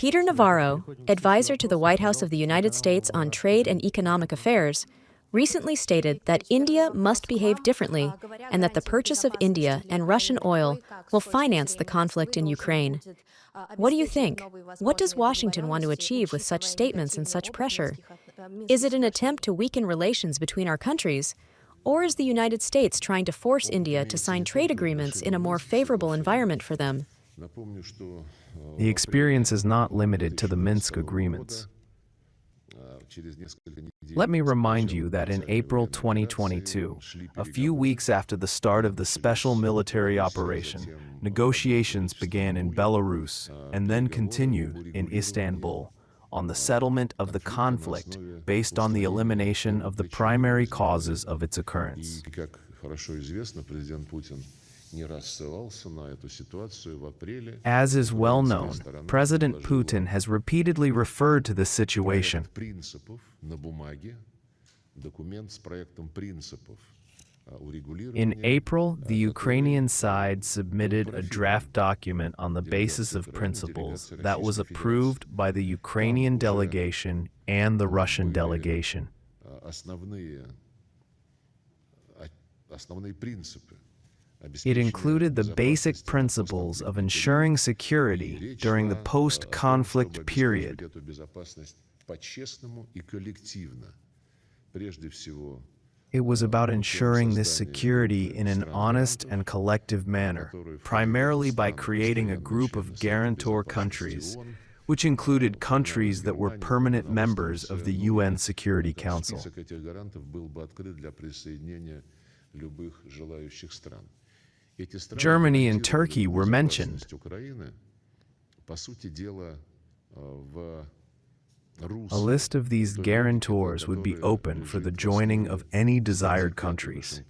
Peter Navarro, advisor to the White House of the United States on trade and economic affairs, recently stated that India must behave differently and that the purchase of India and Russian oil will finance the conflict in Ukraine. What do you think? What does Washington want to achieve with such statements and such pressure? Is it an attempt to weaken relations between our countries? Or is the United States trying to force India to sign trade agreements in a more favorable environment for them? The experience is not limited to the Minsk agreements. Let me remind you that in April 2022, a few weeks after the start of the special military operation, negotiations began in Belarus and then continued in Istanbul on the settlement of the conflict based on the elimination of the primary causes of its occurrence. As is well known, President Putin has repeatedly referred to this situation. In April, the Ukrainian side submitted a draft document on the basis of principles that was approved by the Ukrainian delegation and the Russian delegation. It included the basic principles of ensuring security during the post-conflict period. It was about ensuring this security in an honest and collective manner, primarily by creating a group of guarantor countries, which included countries that were permanent members of the UN Security Council. Germany and Turkey were mentioned. A list of these guarantors would be open for the joining of any desired countries.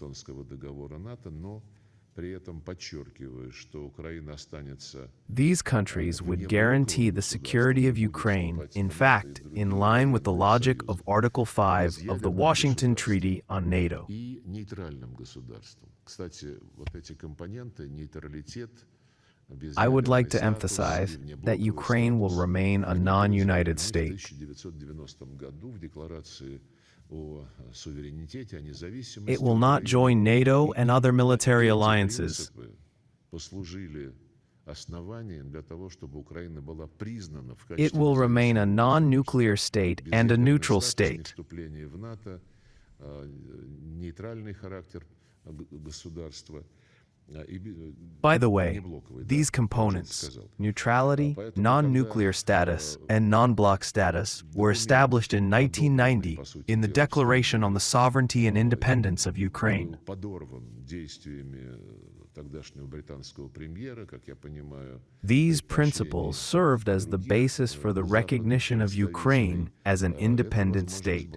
These countries would guarantee the security of Ukraine, in fact, in line with the logic of Article 5 of the Washington Treaty on NATO. I would like to emphasize that Ukraine will remain a non-united state. It will not join NATO and other military alliances. It will remain a non-nuclear state and a neutral state. By the way, these components, neutrality, non-nuclear status, and non-bloc status, were established in 1990 in the Declaration on the Sovereignty and Independence of Ukraine. These principles served as the basis for the recognition of Ukraine as an independent state.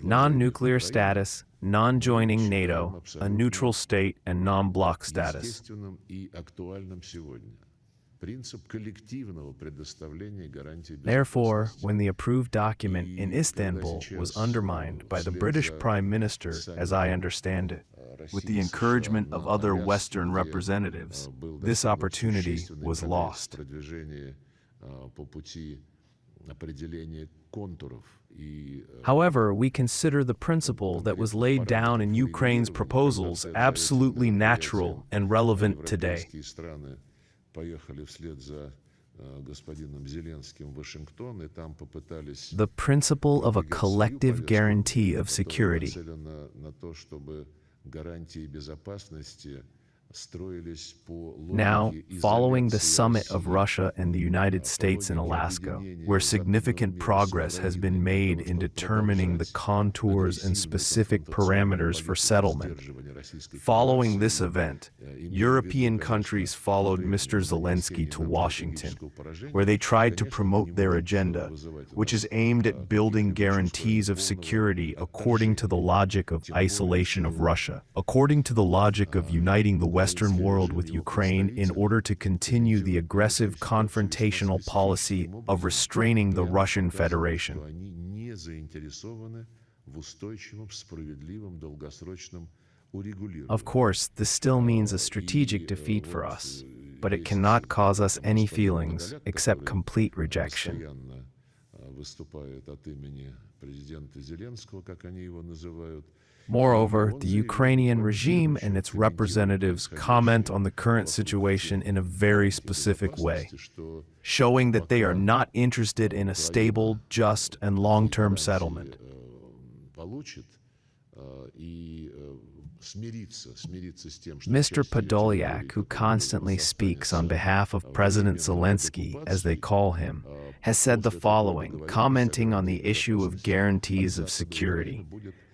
Non-nuclear status, non-joining NATO, a neutral state, and non-bloc status. Therefore, when the approved document in Istanbul was undermined by the British Prime Minister, as I understand it, with the encouragement of other Western representatives, this opportunity was lost. However, we consider the principle that was laid down in Ukraine's proposals absolutely natural and relevant today. The principle of a collective guarantee of security. Now, following the summit of Russia and the United States in Alaska, where significant progress has been made in determining the contours and specific parameters for settlement, following this event, European countries followed Mr. Zelensky to Washington, where they tried to promote their agenda, which is aimed at building guarantees of security according to the logic of isolation of Russia, according to the logic of uniting the Western world with Ukraine in order to continue the aggressive confrontational policy of restraining the Russian Federation. Of course, this still means a strategic defeat for us, but it cannot cause us any feelings except complete rejection. Moreover, the Ukrainian regime and its representatives comment on the current situation in a very specific way, showing that they are not interested in a stable, just, and long-term settlement. Mr. Podolyak, who constantly speaks on behalf of President Zelensky, as they call him, has said the following, commenting on the issue of guarantees of security,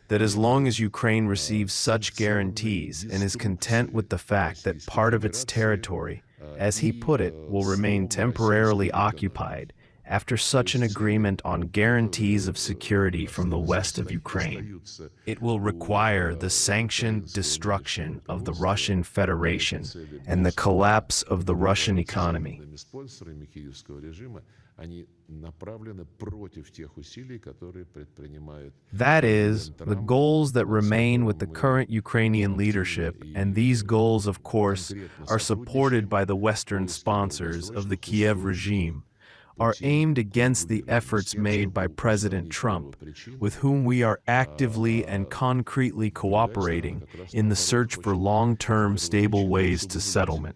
that as long as Ukraine receives such guarantees and is content with the fact that part of its territory, as he put it, will remain temporarily occupied, after such an agreement on guarantees of security from the west of Ukraine, it will require the sanctioned destruction of the Russian Federation and the collapse of the Russian economy. That is, the goals that remain with the current Ukrainian leadership, and these goals, of course, are supported by the Western sponsors of the Kyiv regime, are aimed against the efforts made by President Trump, with whom we are actively and concretely cooperating in the search for long-term stable ways to settlement,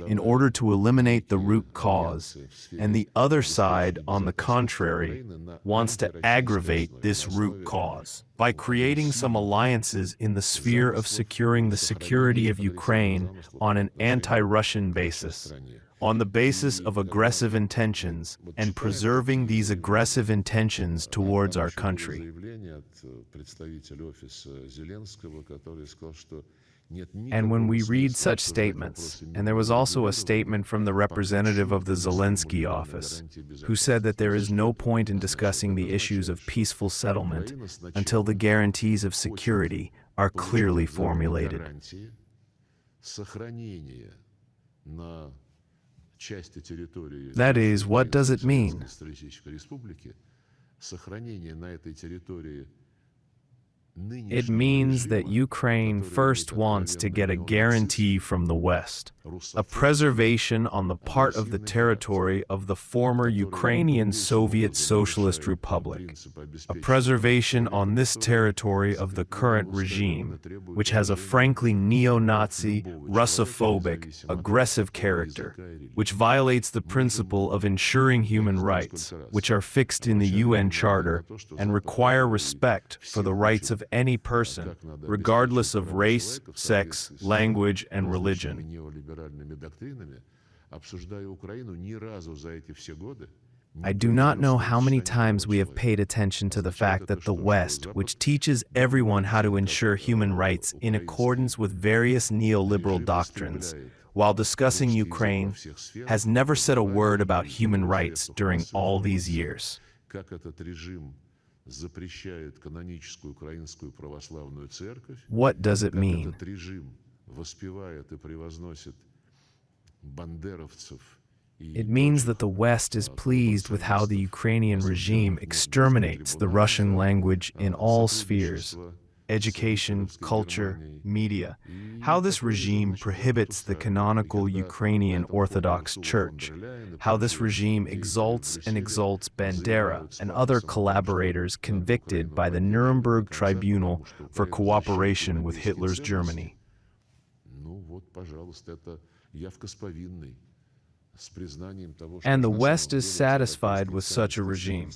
in order to eliminate the root cause, and the other side, on the contrary, wants to aggravate this root cause by creating some alliances in the sphere of securing the security of Ukraine on an anti-Russian basis, on the basis of aggressive intentions and preserving these aggressive intentions towards our country. And when we read such statements, and there was also a statement from the representative of the Zelensky office, who said that there is no point in discussing the issues of peaceful settlement until the guarantees of security are clearly formulated. That is, what does it mean? It means that Ukraine first wants to get a guarantee from the West, a preservation on the part of the territory of the former Ukrainian Soviet Socialist Republic, a preservation on this territory of the current regime, which has a frankly neo-Nazi, Russophobic, aggressive character, which violates the principle of ensuring human rights, which are fixed in the UN Charter and require respect for the rights of any person, regardless of race, sex, language, and religion. I do not know how many times we have paid attention to the fact that the West, which teaches everyone how to ensure human rights in accordance with various neoliberal doctrines, while discussing Ukraine, has never said a word about human rights during all these years. What does it mean? It means that the West is pleased with how the Ukrainian regime exterminates the Russian language in all spheres, education, culture, media, how this regime prohibits the canonical Ukrainian Orthodox Church, how this regime exalts Bandera and other collaborators convicted by the Nuremberg Tribunal for cooperation with Hitler's Germany. And the West is satisfied with such a regime.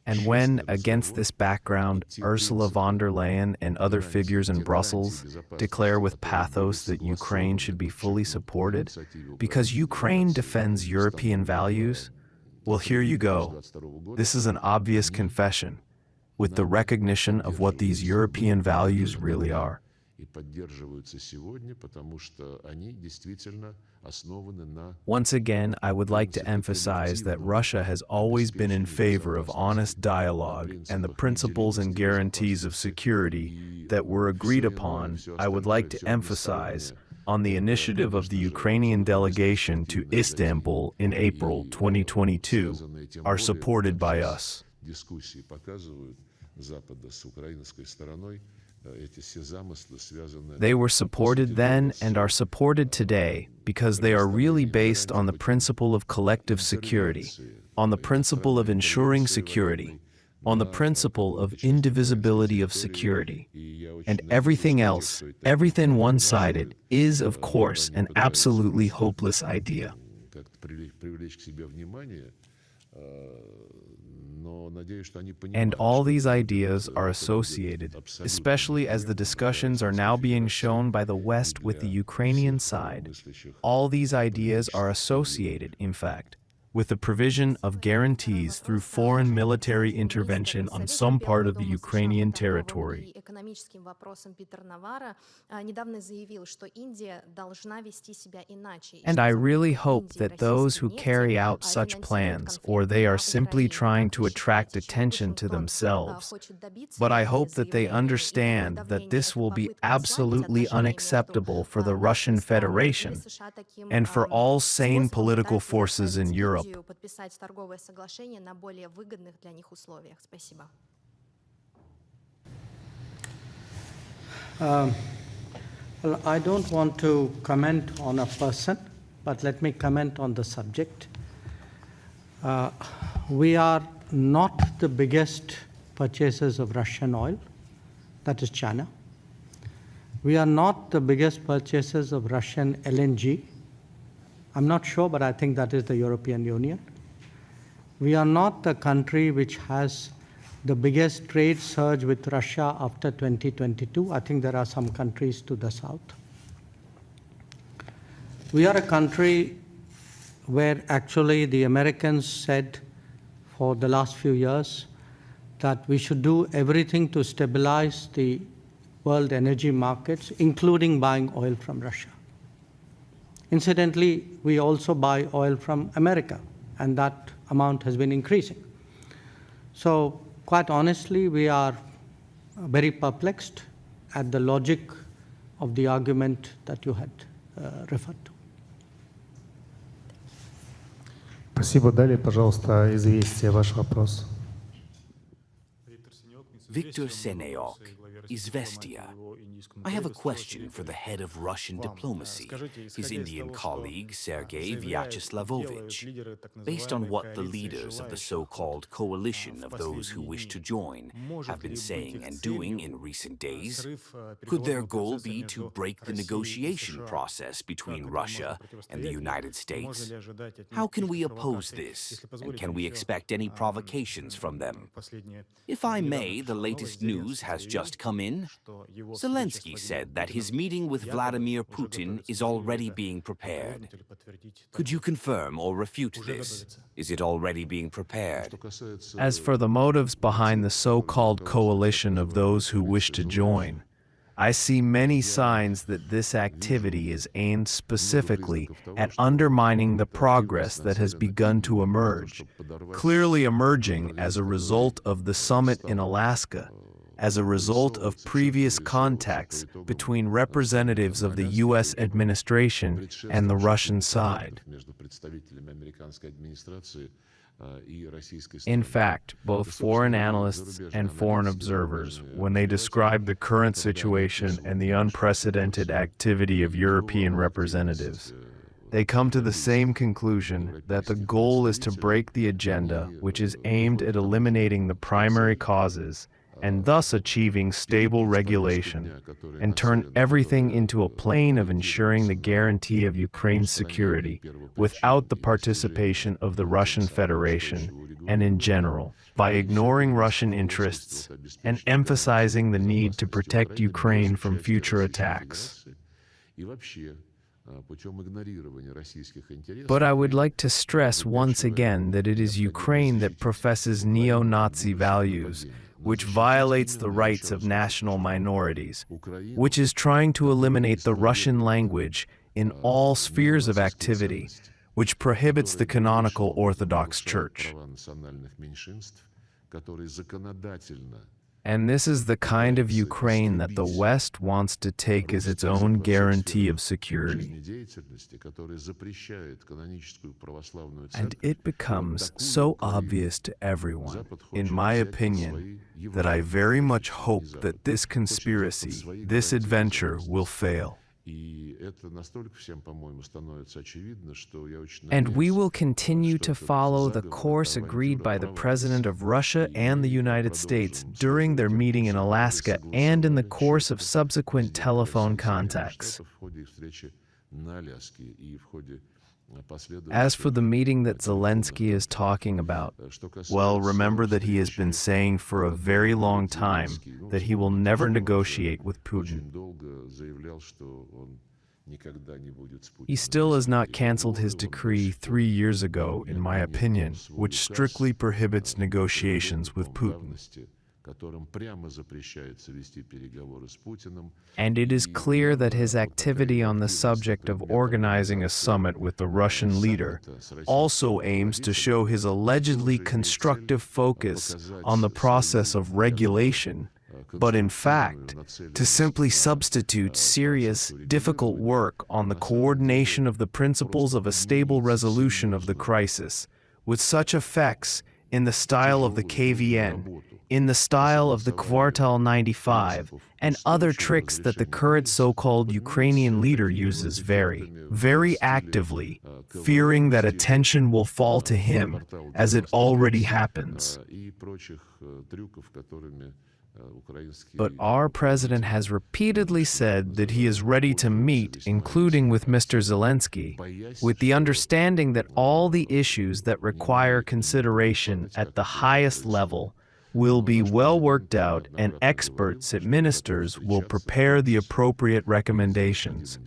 And when, against this background, Ursula von der Leyen and other figures in Brussels declare with pathos that Ukraine should be fully supported because Ukraine defends European values, well, here you go. This is an obvious confession, with the recognition of what these European values really are. Once again, I would like to emphasize that Russia has always been in favor of honest dialogue and the principles and guarantees of security that were agreed upon, I would like to emphasize, on the initiative of the Ukrainian delegation to Istanbul in April 2022, are supported by us. дискуссии показывают Запада с украинской стороной эти все замыслы связаны. They were supported then and are supported today because they are really based on the principle of collective security, on the principle of ensuring security, on the principle of indivisibility of security. And everything else, everything one-sided, is, of course, an absolutely hopeless idea. And all these ideas are associated, especially as the discussions are now being shown by the West with the Ukrainian side. All these ideas are associated, in fact, with the provision of guarantees through foreign military intervention on some part of the Ukrainian territory. And I really hope that those who carry out such plans, or they are simply trying to attract attention to themselves, but I hope that they understand that this will be absolutely unacceptable for the Russian Federation and for all sane political forces in Europe. Well, I don't want to comment on a person, but let me comment on the subject. We are not the biggest purchasers of Russian oil, that is China. We are not the biggest purchasers of Russian LNG. I'm not sure, but I think that is the European Union. We are not the country which has the biggest trade surge with Russia after 2022. I think there are some countries to the south. We are a country where actually the Americans said for the last few years that we should do everything to stabilize the world energy markets, including buying oil from Russia. Incidentally, we also buy oil from America, and that amount has been increasing. So, quite honestly, we are very perplexed at the logic of the argument that you had referred to. Спасибо. Далее, пожалуйста, «Известия», ваш вопрос. Viktor Sineok, Izvestia. I have a question for the head of Russian diplomacy, his Indian colleague Sergei Vyacheslavovich. Based on what the leaders of the so-called coalition of those who wish to join have been saying and doing in recent days, could their goal be to break the negotiation process between Russia and the United States? How can we oppose this, and can we expect any provocations from them? If I may, the latest news has just come in. Zelensky said that his meeting with Vladimir Putin is already being prepared. Could you confirm or refute this? Is it already being prepared? As for the motives behind the so-called coalition of those who wish to join, I see many signs that this activity is aimed specifically at undermining the progress that has begun to emerge, clearly emerging as a result of the summit in Alaska, as a result of previous contacts between representatives of the U.S. administration and the Russian side. In fact, both foreign analysts and foreign observers, when they describe the current situation and the unprecedented activity of European representatives, they come to the same conclusion that the goal is to break the agenda which is aimed at eliminating the primary causes and thus achieving stable regulation, and turn everything into a plane of ensuring the guarantee of Ukraine's security without the participation of the Russian Federation and in general, by ignoring Russian interests and emphasizing the need to protect Ukraine from future attacks. But I would like to stress once again that it is Ukraine that professes neo-Nazi values, which violates the rights of national minorities, which is trying to eliminate the Russian language in all spheres of activity, which prohibits the canonical Orthodox Church. And this is the kind of Ukraine that the West wants to take as its own guarantee of security. And it becomes so obvious to everyone, in my opinion, that I very much hope that this conspiracy, this adventure, will fail. And we will continue to follow the course agreed by the President of Russia and the United States during their meeting in Alaska and in the course of subsequent telephone contacts. As for the meeting that Zelensky is talking about, well, remember that he has been saying for a very long time that he will never negotiate with Putin. He still has not canceled his decree 3 years ago, in my opinion, which strictly prohibits negotiations with Putin. And it is clear that his activity on the subject of organizing a summit with the Russian leader also aims to show his allegedly constructive focus on the process of regulation, but in fact, to simply substitute serious, difficult work on the coordination of the principles of a stable resolution of the crisis, with such effects in the style of the KVN, in the style of the Kvartal 95, and other tricks that the current so-called Ukrainian leader uses very, very actively, fearing that attention will fall to him, as it already happens. But our president has repeatedly said that he is ready to meet, including with Mr. Zelensky, with the understanding that all the issues that require consideration at the highest level will be well worked out and experts at ministers will prepare the appropriate recommendations.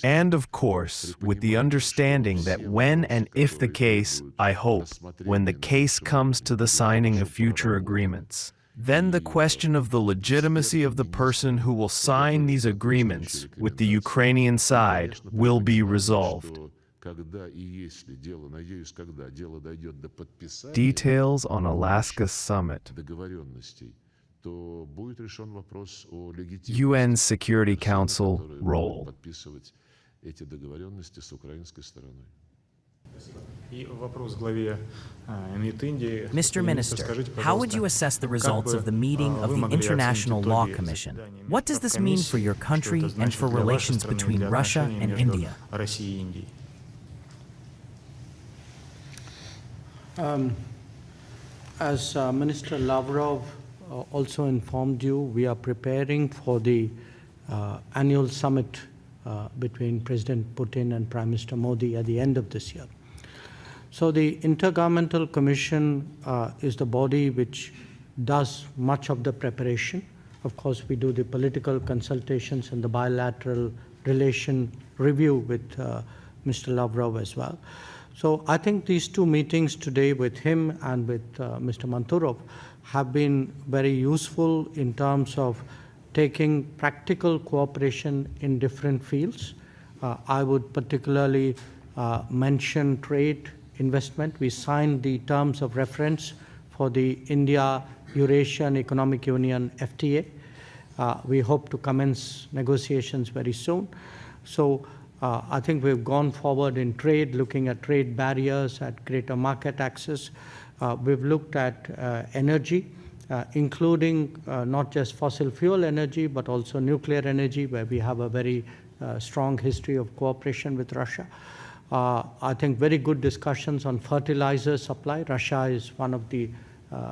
And of course, with the understanding that when and if the case, I hope, when the case comes to the signing of future agreements, then the question of the legitimacy of the person who will sign these agreements with the Ukrainian side will be resolved. Details on Alaska summit. UN Security Council role. Mr. Minister, how would you assess the results of the meeting of the International Law Commission? What does this mean for your country and for relations between Russia and India? As Minister Lavrov also informed you, we are preparing for the annual summit between President Putin and Prime Minister Modi at the end of this year. So the Intergovernmental Commission is the body which does much of the preparation. Of course, we do the political consultations and the bilateral relation review with Mr. Lavrov as well. So I think these two meetings today with him and with Mr. Manturov have been very useful in terms of taking practical cooperation in different fields. I would particularly mention trade, investment. We signed the terms of reference for the India-Eurasian Economic Union FTA. We hope to commence negotiations very soon. So I think we've gone forward in trade, looking at trade barriers, at greater market access. We've looked at energy, including not just fossil fuel energy, but also nuclear energy, where we have a very strong history of cooperation with Russia. I think very good discussions on fertilizer supply. Russia is one of the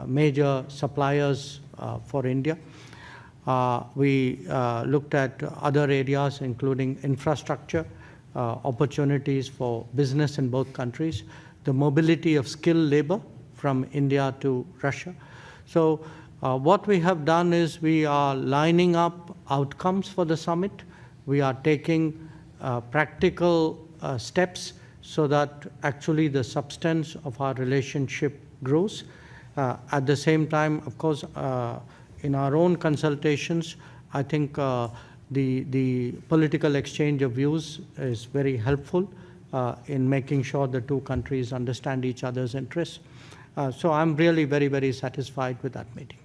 major suppliers for India. We looked at other areas, including infrastructure, opportunities for business in both countries, the mobility of skilled labor from India to Russia. So what we have done is we are lining up outcomes for the summit. We are taking practical steps so that actually the substance of our relationship grows. At the same time, of course, in our own consultations, I think the political exchange of views is very helpful in making sure the two countries understand each other's interests. So I'm really very, very satisfied with that meeting.